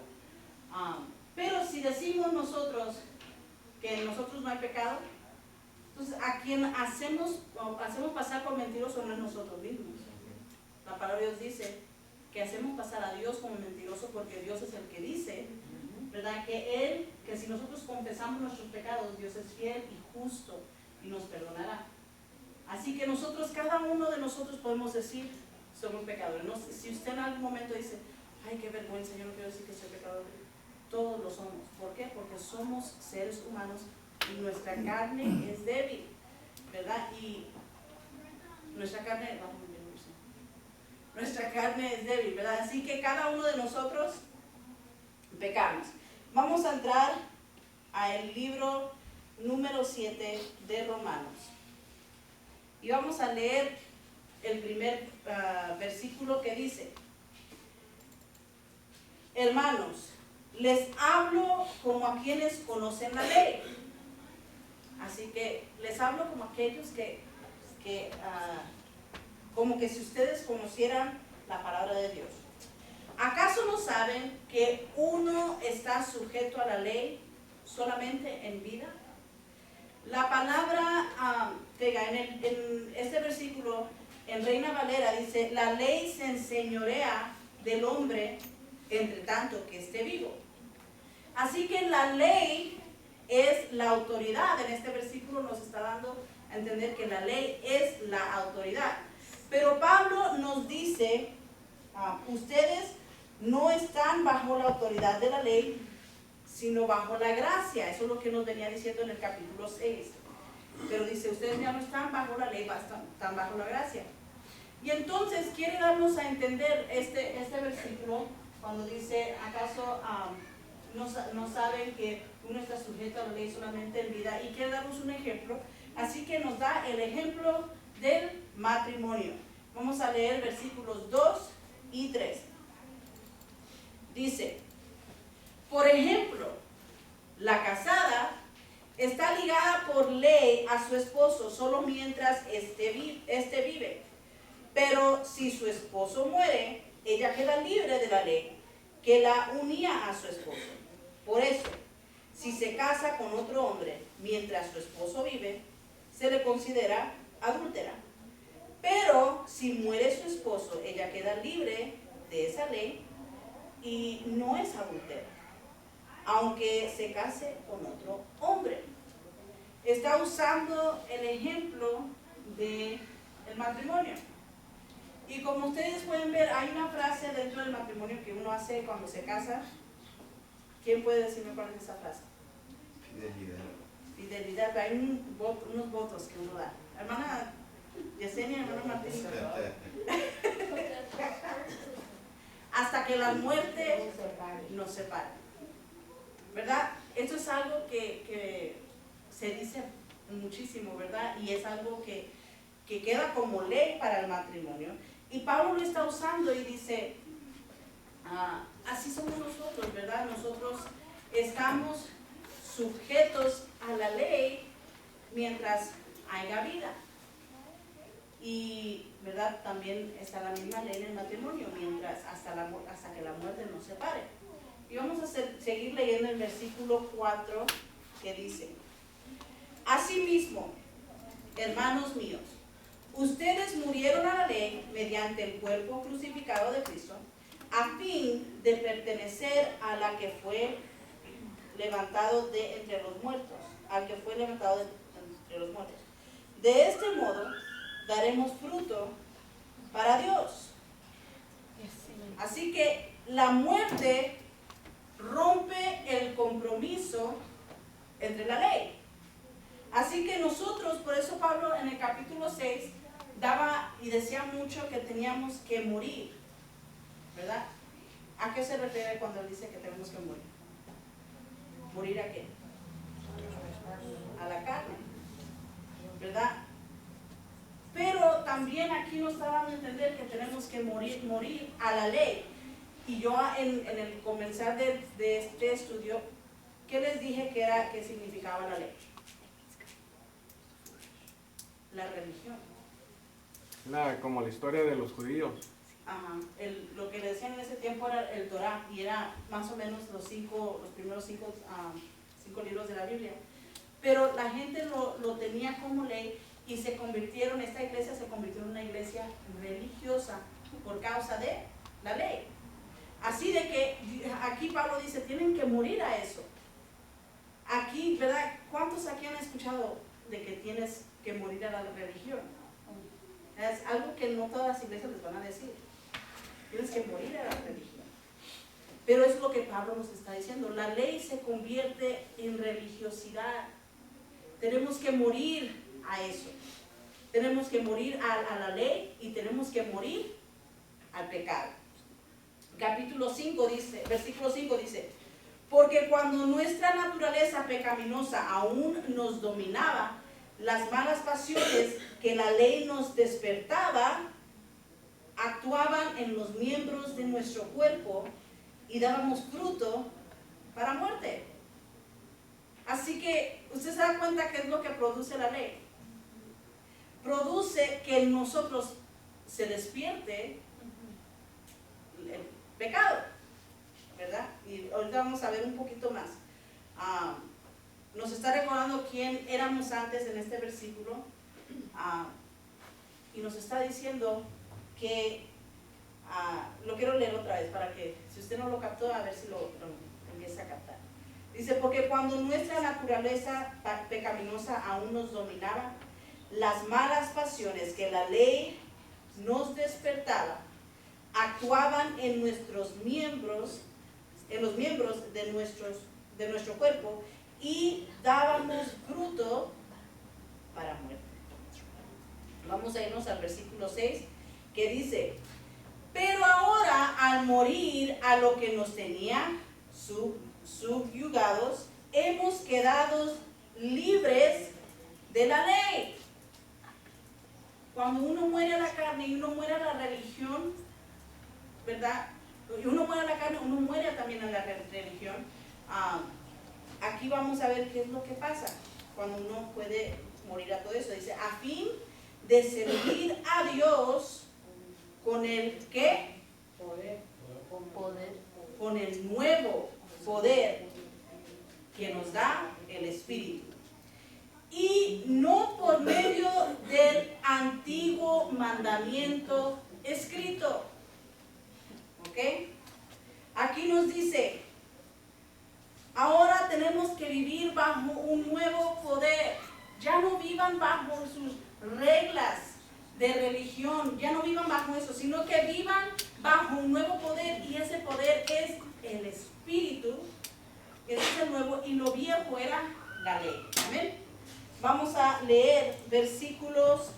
Pero si decimos nosotros que en nosotros no hay pecado, entonces a quien hacemos pasar por mentiroso no es nosotros mismos. La palabra de Dios dice que hacemos pasar a Dios como mentiroso porque Dios es el que dice, ¿verdad?, que si nosotros confesamos nuestros pecados, Dios es fiel y justo y nos perdonará. Así que nosotros, cada uno de nosotros podemos decir, somos pecadores. No, si usted en algún momento dice, ay, qué vergüenza, yo no quiero decir que soy pecador, todos lo somos. ¿Por qué? Porque somos seres humanos y nuestra carne es débil, ¿verdad? Y nuestra carne es débil, ¿verdad? Así que cada uno de nosotros pecamos. Vamos a entrar al libro número 7 de Romanos. Y vamos a leer el primer versículo que dice: hermanos, les hablo como a quienes conocen la ley. Así que les hablo como aquellos como que si ustedes conocieran la palabra de Dios. ¿Acaso no saben que uno está sujeto a la ley solamente en vida? La palabra, en este versículo, en Reina Valera dice, la ley se enseñorea del hombre entre tanto que esté vivo. Así que la ley es la autoridad. En este versículo nos está dando a entender que la ley es la autoridad. Pero Pablo nos dice, ustedes no están bajo la autoridad de la ley, sino bajo la gracia. Eso es lo que nos venía diciendo en el capítulo 6. Pero dice, ustedes ya no están bajo la ley, están bajo la gracia. Y entonces quiere darnos a entender este versículo cuando dice, ¿acaso no saben que uno está sujeto a la ley solamente en vida? Y quiere darnos un ejemplo. Así que nos da el ejemplo del matrimonio. Vamos a leer versículos 2 y 3. Dice, por ejemplo, la casada está ligada por ley a su esposo solo mientras éste vive. Pero si su esposo muere, ella queda libre de la ley que la unía a su esposo. Por eso, si se casa con otro hombre mientras su esposo vive, se le considera adúltera. Pero si muere su esposo, ella queda libre de esa ley y no es adúltera, aunque se case con otro hombre. Está usando el ejemplo del matrimonio. Y como ustedes pueden ver, hay una frase dentro del matrimonio que uno hace cuando se casa. ¿Quién puede decirme cuál es esa frase? Fidelidad. Fidelidad. Hay unos votos que uno da. Hermana Yesenia, hermana Martín. Hasta que la muerte nos separe. ¿Verdad? Esto es algo que se dice muchísimo, ¿verdad? Y es algo que queda como ley para el matrimonio. Y Pablo lo está usando y dice, así somos nosotros, ¿verdad? Nosotros estamos sujetos a la ley mientras haya vida. Y, ¿verdad? También está la misma ley en el matrimonio, mientras hasta que la muerte nos separe. Y vamos a seguir leyendo el versículo 4 que dice, asimismo, hermanos míos, ustedes murieron a la ley mediante el cuerpo crucificado de Cristo, a fin de pertenecer a la que fue levantado de entre los muertos, al que fue levantado de entre los muertos. De este modo, daremos fruto para Dios. Así que la muerte rompe el compromiso entre la ley. Así que nosotros, por eso Pablo en el capítulo 6 daba y decía mucho que teníamos que morir, ¿verdad? ¿A qué se refiere cuando él dice que tenemos que morir? ¿Morir a qué? A la carne, ¿verdad? Pero también aquí nos está dando a entender que tenemos que morir a la ley. Y yo en el comenzar de este estudio, ¿qué les dije que significaba la ley? La religión. Como la historia de los judíos. Ajá. Lo que le decían en ese tiempo era el Torah, y era más o menos los primeros cinco libros de la Biblia. Pero la gente lo tenía como ley y esta iglesia se convirtió en una iglesia religiosa por causa de la ley. Así de que aquí Pablo dice, tienen que morir a eso. Aquí, ¿verdad? ¿Cuántos aquí han escuchado de que tienes que morir a la religión? Es algo que no todas las iglesias les van a decir. Tienes que morir a la religión. Pero es lo que Pablo nos está diciendo. La ley se convierte en religiosidad. Tenemos que morir a eso. Tenemos que morir a la ley y tenemos que morir al pecado. Versículo 5 dice, porque cuando nuestra naturaleza pecaminosa aún nos dominaba, las malas pasiones que la ley nos despertaba actuaban en los miembros de nuestro cuerpo y dábamos fruto para muerte. Así que usted se da cuenta qué es lo que produce la ley. Produce que en nosotros se despierte el pecado, ¿verdad? Y ahorita vamos a ver un poquito más. Nos está recordando quién éramos antes en este versículo, y nos está diciendo que, lo quiero leer otra vez para que, si usted no lo captó, a ver si lo empieza a captar. Dice, porque cuando nuestra naturaleza pecaminosa aún nos dominaba, las malas pasiones que la ley nos despertaba, actuaban en nuestros miembros, en los miembros de nuestro cuerpo, y dábamos fruto para muerte. Vamos a irnos al versículo 6, que dice, pero ahora al morir a lo que nos tenía subyugados, hemos quedado libres de la ley. Cuando uno muere a la carne y uno muere a la religión, ¿verdad? Y uno muere a la carne, uno muere también a la religión. Aquí vamos a ver qué es lo que pasa cuando uno puede morir a todo eso. Dice, a fin de servir a Dios con el ¿qué? Con el nuevo poder que nos da el Espíritu. Y no por medio del antiguo mandato mandamiento escrito. ¿Ok? Aquí nos dice, ahora tenemos que vivir bajo un nuevo poder. Ya no vivan bajo sus reglas de religión, ya no vivan bajo eso, sino que vivan bajo un nuevo poder, y ese poder es el Espíritu. Ese es el nuevo, y lo viejo era la ley. Amén. Vamos a leer versículos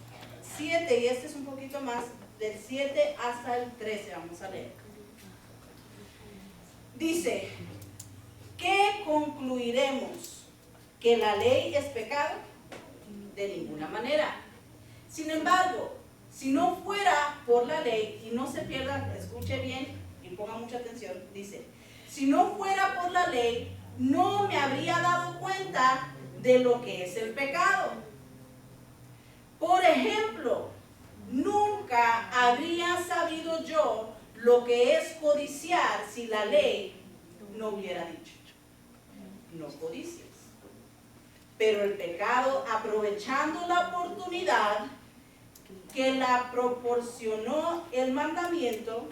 7, y este es un poquito más, del 7 hasta el 13, vamos a leer. Dice, ¿qué concluiremos? ¿Que la ley es pecado? De ninguna manera. Sin embargo, si no fuera por la ley, y no se pierda, escuche bien y ponga mucha atención, dice, si no fuera por la ley, no me habría dado cuenta de lo que es el pecado. Por ejemplo, nunca habría sabido yo lo que es codiciar si la ley no hubiera dicho, no codicies. Pero el pecado, aprovechando la oportunidad que le proporcionó el mandamiento,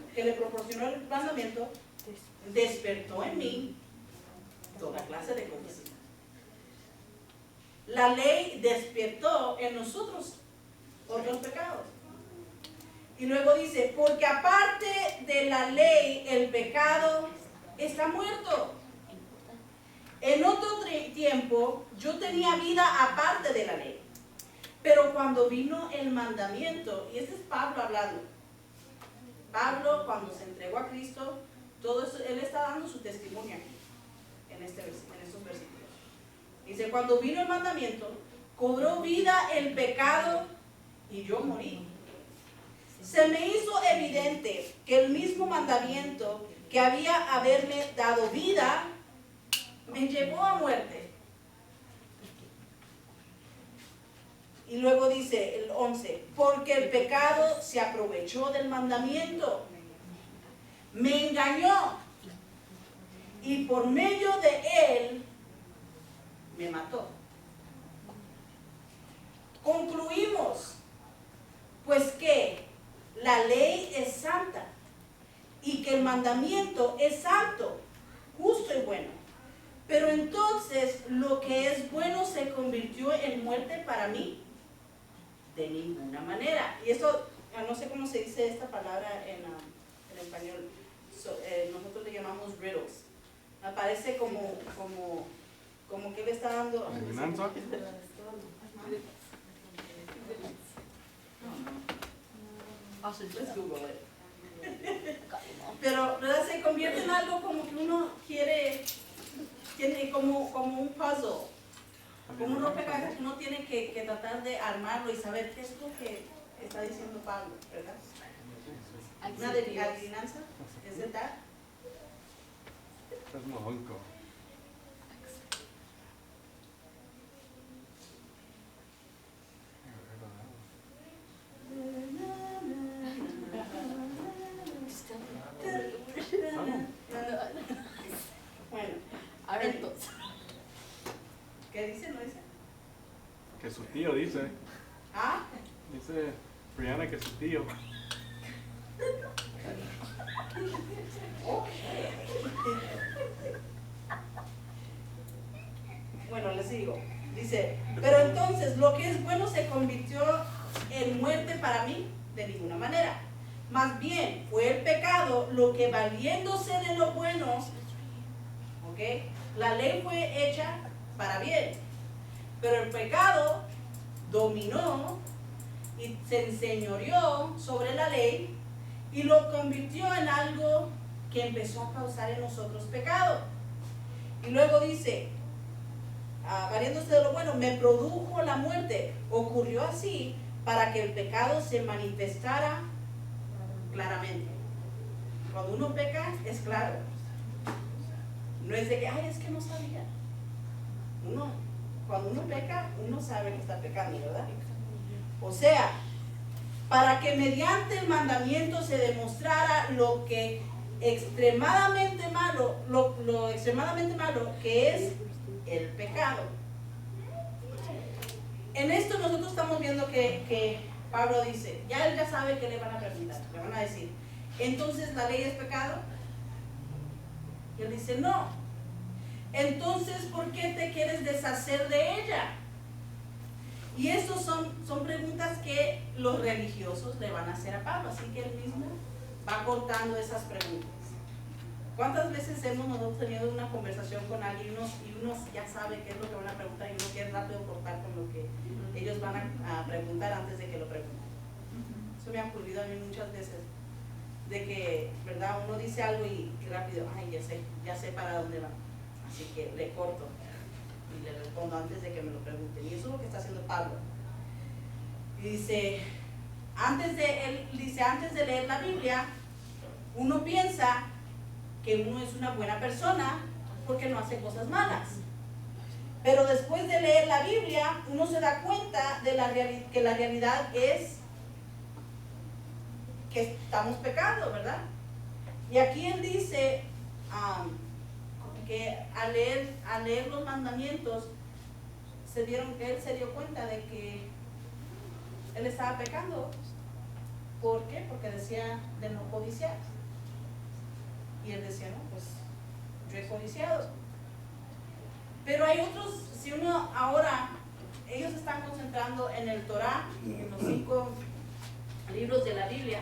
despertó en mí toda clase de codicia. La ley despertó en nosotros otros pecados. Y luego dice, porque aparte de la ley, el pecado está muerto. En otro tiempo, yo tenía vida aparte de la ley. Pero cuando vino el mandamiento, y este es Pablo hablando, Pablo cuando se entregó a Cristo, todo eso, él está dando su testimonio aquí, en estos versículos. Dice, cuando vino el mandamiento, cobró vida el pecado y yo morí. Se me hizo evidente que el mismo mandamiento que había haberme dado vida, me llevó a muerte. Y luego dice el 11, porque el pecado se aprovechó del mandamiento, me engañó y por medio de él me mató. Concluimos, pues que la ley es santa y que el mandamiento es santo, justo y bueno. Pero entonces lo que es bueno se convirtió en muerte para mí. De ninguna manera. Y esto, no sé cómo se dice esta palabra en español. Nosotros le llamamos riddles. Aparece como que le está dando. ¿Adivinanza? Let's Google it. Pero, ¿verdad? Se convierte en algo como que uno tiene como un puzzle. Como un rompecabezas que uno tiene que tratar de armarlo y saber qué es lo que está diciendo Pablo, ¿verdad? ¿Una adivinanza? ¿Es de tal? Es mojonco. Bueno, A ver, entonces. ¿qué dice? ¿No dice? Que su tío dice. ¿Ah? Dice Brianna que su tío. Bueno, les digo. Dice, pero entonces lo que es bueno se convirtió en muerte para mí, de ninguna manera. Más bien fue el pecado lo que, valiéndose de lo bueno, ¿ok? La ley fue hecha para bien, pero el pecado dominó y se enseñoreó sobre la ley y lo convirtió en algo que empezó a causar en nosotros pecado. Y luego dice, valiéndose de lo bueno, me produjo la muerte. Ocurrió así para que el pecado se manifestara claramente. Cuando uno peca, es claro. No es de que, ay, es que no sabía. Cuando uno peca, uno sabe que está pecando, ¿verdad? O sea, para que mediante el mandamiento se demostrara lo que extremadamente malo, lo extremadamente malo que es el pecado. En esto nosotros estamos viendo que Pablo dice, ya él ya sabe que le van a preguntar, le van a decir, ¿entonces la ley es pecado? Y él dice, no. Entonces, ¿por qué te quieres deshacer de ella? Y esas son preguntas que los religiosos le van a hacer a Pablo, así que él mismo va cortando esas preguntas. ¿Cuántas veces hemos nosotros tenido una conversación con alguien y uno ya sabe qué es lo que van a preguntar y uno quiere rápido cortar con lo que ellos van a preguntar antes de que lo pregunten? Eso me ha ocurrido a mí muchas veces, de que, ¿verdad? Uno dice algo y rápido, ay, ya sé para dónde va. Así que le corto y le respondo antes de que me lo pregunten. Y eso es lo que está haciendo Pablo. Y dice, antes de leer la Biblia, uno piensa que uno es una buena persona porque no hace cosas malas. Pero después de leer la Biblia, uno se da cuenta de que la realidad es que estamos pecando, ¿verdad? Y aquí él dice que al leer los mandamientos, él se dio cuenta de que él estaba pecando. ¿Por qué? Porque decía de no codiciar. Y él decía, no, pues yo he codiciado. Pero hay otros, si uno ahora, ellos están concentrando en el Torá, en los 5 libros de la Biblia,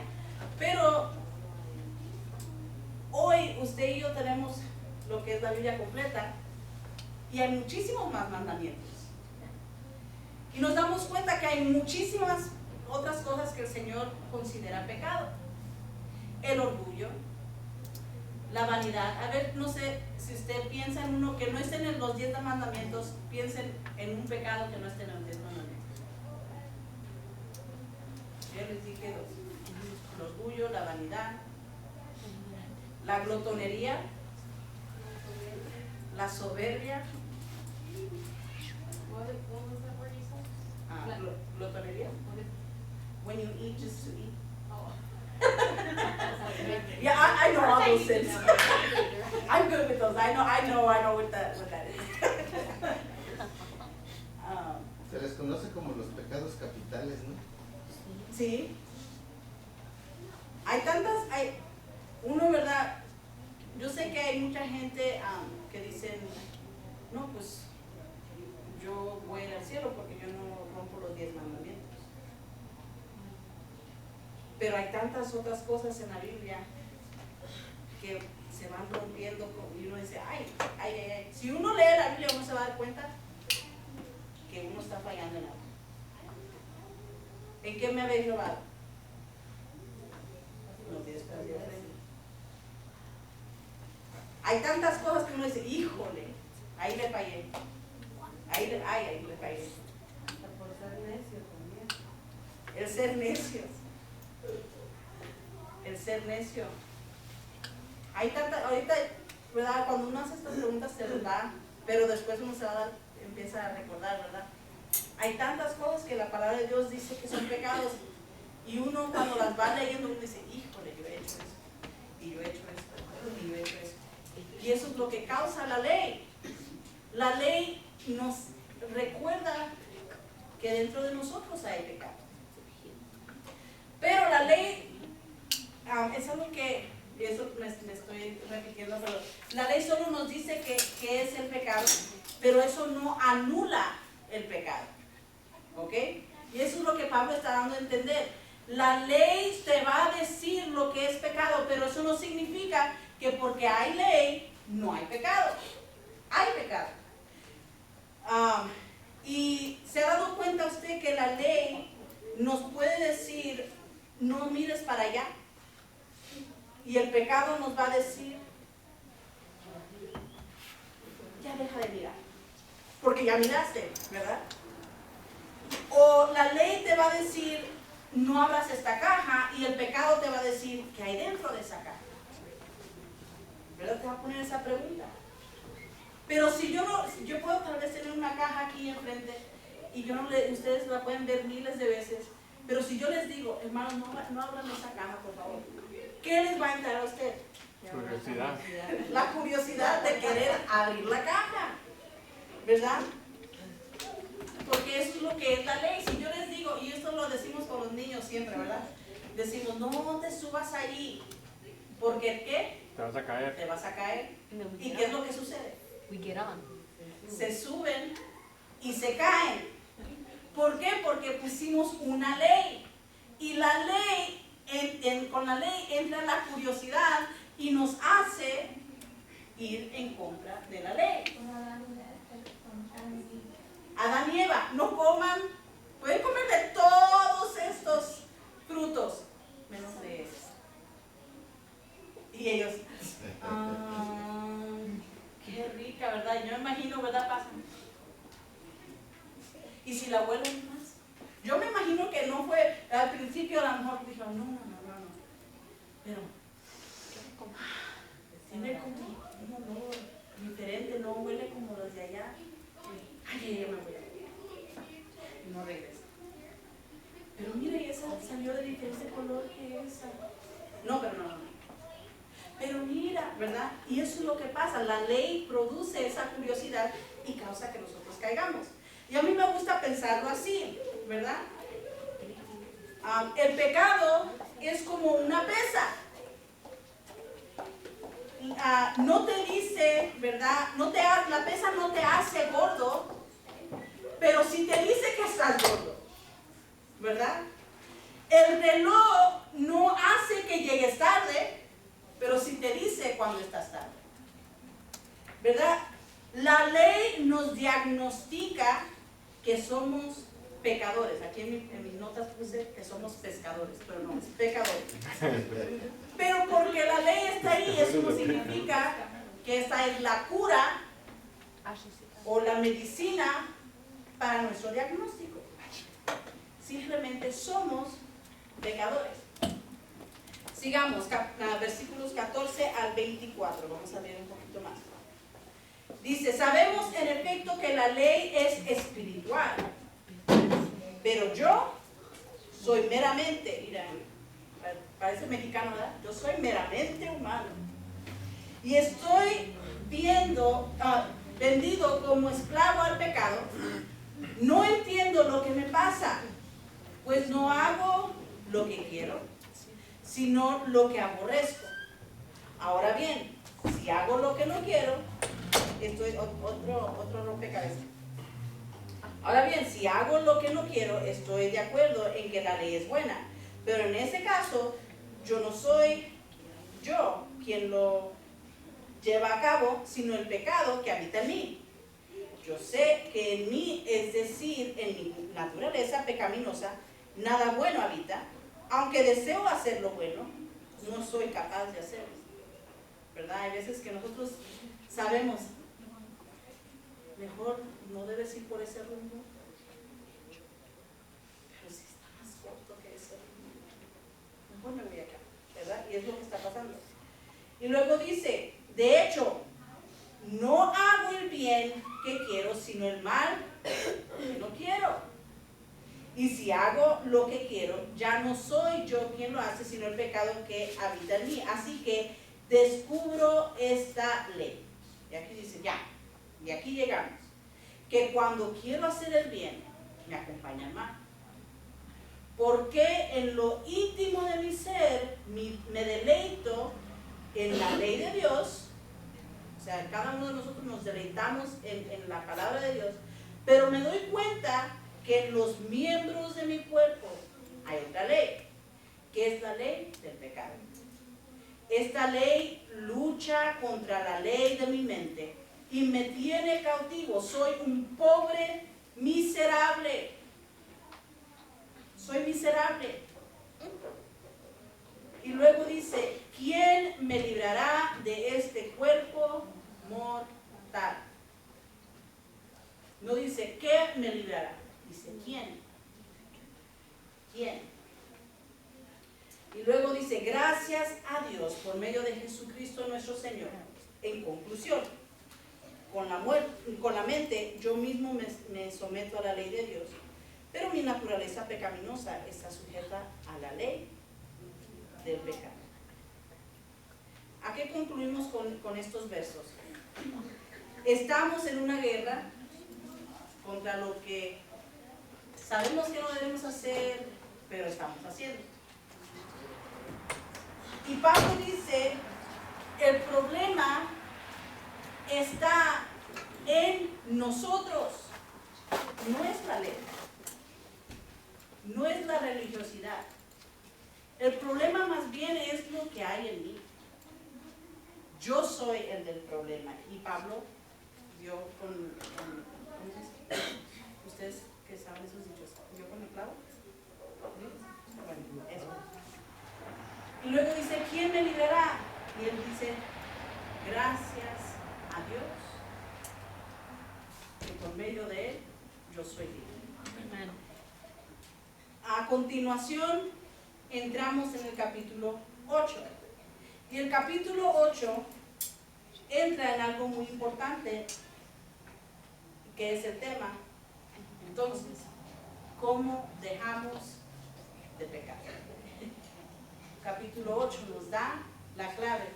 pero hoy usted y yo tenemos lo que es la Biblia completa y hay muchísimos más mandamientos. Y nos damos cuenta que hay muchísimas otras cosas que el Señor considera pecado. El orgullo, la vanidad. A ver, no sé si usted piensa en uno que no esté en los 10 mandamientos, piensen en un pecado que no esté en los 10 mandamientos. Yo les dije el orgullo, la vanidad, la glotonería, la soberbia. Glotonería. When you eat just to eat. Yeah, I know all those sins. I'm good with those. I know what that is. Se les conoce como los pecados capitales, ¿no? Sí. Uno, ¿verdad? Yo sé que hay mucha gente que dicen, no, pues yo voy a ir al cielo porque yo no rompo los 10 mandamientos. Pero hay tantas otras cosas en la Biblia que se van rompiendo y uno dice, ay. Si uno lee la Biblia, uno se va a dar cuenta que uno está fallando en algo. ¿En qué me habéis robado? Los 10 mandamientos. Hay tantas cosas que uno dice, híjole, ahí le fallé. Ahí le fallé. Por ser necio también. El ser necio. El ser necio. Hay tanta, ahorita, ¿verdad? Cuando uno hace estas preguntas se les da, pero después uno empieza a recordar, ¿verdad? Hay tantas cosas que la palabra de Dios dice que son pecados y uno cuando las va leyendo uno dice, híjole, yo he hecho eso, y yo he hecho esto, y yo he hecho eso. Y eso es lo que causa la ley. La ley nos recuerda que dentro de nosotros hay pecado. Pero la ley, es algo que, eso me estoy repitiendo, pero la ley solo nos dice que es el pecado, pero eso no anula el pecado. ¿Ok? Y eso es lo que Pablo está dando a entender. La ley te va a decir lo que es pecado, pero eso no significa que porque hay ley, no hay pecado. Hay pecado. Y se ha dado cuenta usted que la ley nos puede decir, no mires para allá. Y el pecado nos va a decir, ya deja de mirar. Porque ya miraste, ¿verdad? O la ley te va a decir, no abras esta caja, y el pecado te va a decir, ¿qué hay dentro de esa caja? ¿Verdad? Te va a poner esa pregunta. Pero si yo puedo tal vez tener una caja aquí enfrente, y ustedes la pueden ver miles de veces, pero si yo les digo, hermanos, no abran esa caja, por favor, ¿qué les va a entrar a usted? Curiosidad. La curiosidad de querer abrir la caja, ¿verdad? Porque eso es lo que es la ley. Si yo les digo, y esto lo decimos con los niños, siempre, ¿verdad? Decimos, no te subas allí, porque ¿qué? Te vas a caer. Te vas a caer. And then we ¿Y get qué es on. lo que sucede? We get on. Se suben y se caen. ¿Por qué? Porque pusimos una ley. Y la ley, con la ley entra la curiosidad y nos hace ir en contra de la ley. Adán y Eva, no coman, pueden comer de todos estos frutos, menos de ese. Y ellos, qué rica, ¿verdad? Yo me imagino, ¿verdad? Pasan. Y si la vuelven más. Yo me imagino que no fue, al principio a lo mejor dijeron, no. Pero, tiene como un olor diferente, no huele como los de allá. Ay, ya me voy a ir. Y no regresa. Pero mira, y esa salió de diferente color que esa. No. Pero mira, ¿verdad? Y eso es lo que pasa. La ley produce esa curiosidad y causa que nosotros caigamos. Y a mí me gusta pensarlo así, ¿verdad? El pecado es como una pesa. No te dice, ¿verdad? La pesa no te hace gordo, pero sí te dice que estás gordo, ¿verdad? El reloj no hace que llegues tarde, pero sí te dice cuando estás tarde, ¿verdad? La ley nos diagnostica que somos pecadores. Aquí en mis notas puse que somos pescadores, pero no, es pecadores. Pero porque la ley está ahí, eso no significa que esta es la cura o la medicina para nuestro diagnóstico. Simplemente somos pecadores. Sigamos, versículos 14 al 24, vamos a leer un poquito más. Dice, sabemos en efecto que la ley es espiritual, pero yo soy meramente, mira, parece mexicano, ¿verdad? Yo soy meramente humano. Y estoy vendido como esclavo al pecado. No entiendo lo que me pasa, pues no hago lo que quiero, sino lo que aborrezco. Ahora bien, si hago lo que no quiero, esto es otro rompecabezas. Ahora bien, si hago lo que no quiero, estoy de acuerdo en que la ley es buena. Pero en ese caso, yo no soy yo quien lo lleva a cabo, sino el pecado que habita en mí. Yo sé que en mí, es decir, en mi naturaleza pecaminosa, nada bueno habita. Aunque deseo hacer lo bueno, no soy capaz de hacerlo. ¿Verdad? Hay veces que nosotros sabemos, mejor no debes ir por ese rumbo, pero si está más corto que ese rumbo, mejor me voy acá, ¿verdad? Y es lo que está pasando. Y luego dice, de hecho, no hago el bien que quiero, sino el mal que no quiero. Y si hago lo que quiero, ya no soy yo quien lo hace, sino el pecado que habita en mí. Así que descubro esta ley. Y aquí dice, ya, y aquí llegamos. Que cuando quiero hacer el bien, me acompaña el mal. Porque en lo íntimo de mi ser me deleito en la ley de Dios. O sea, cada uno de nosotros nos deleitamos en la palabra de Dios. Pero me doy cuenta que en los miembros de mi cuerpo hay otra ley, que es la ley del pecado. Esta ley lucha contra la ley de mi mente y me tiene cautivo. Soy un pobre miserable. Soy miserable. Y luego dice, ¿quién me librará de este cuerpo mortal? No dice, ¿qué me librará? Dice, ¿quién? ¿Quién? Y luego dice, gracias a Dios por medio de Jesucristo nuestro Señor. En conclusión, con la mente yo mismo me someto a la ley de Dios, pero mi naturaleza pecaminosa está sujeta a la ley del pecado. ¿A qué concluimos con estos versos? Estamos en una guerra contra lo que sabemos que no debemos hacer, pero estamos haciendo. Y Pablo dice, el problema está en nosotros, no es la ley, no es la religiosidad. El problema más bien es lo que hay en mí. Yo soy el del problema. Y Pablo dio ¿cómo se dice? Ustedes que saben esos dichos, ¿dio con el clavo? ¿Sí? Bueno, eso. Y luego dice, ¿quién me librará? Y él dice, gracias a Dios, que por medio de él yo soy libre. Amén. A continuación, entramos en el capítulo 8. Y el capítulo 8 entra en algo muy importante, que es el tema. Entonces, ¿cómo dejamos de pecar? Capítulo 8 nos da la clave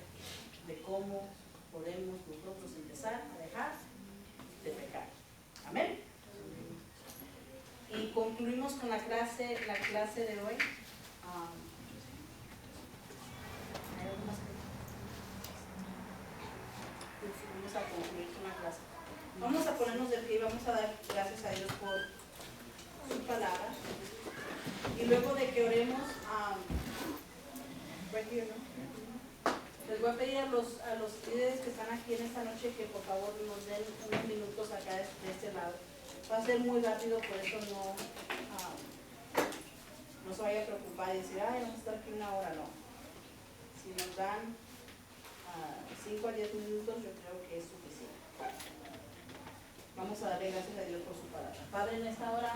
de cómo podemos nosotros empezar a dejar de pecar. Amén. Y concluimos con la clase de hoy. ¿Hay algunas Vamos a concluir con la clase. Vamos a ponernos de pie y vamos a dar gracias a Dios por su palabra. Y luego de que oremos, les voy a pedir a los líderes que están aquí en esta noche que por favor nos den unos minutos acá de este lado. Va a ser muy rápido, por eso no se vaya a preocupar y decir, ay, vamos a estar aquí una hora, no. Si nos dan 5 a 10 minutos, yo creo que es suficiente. Vamos a darle gracias a Dios por su palabra. Padre, en esta hora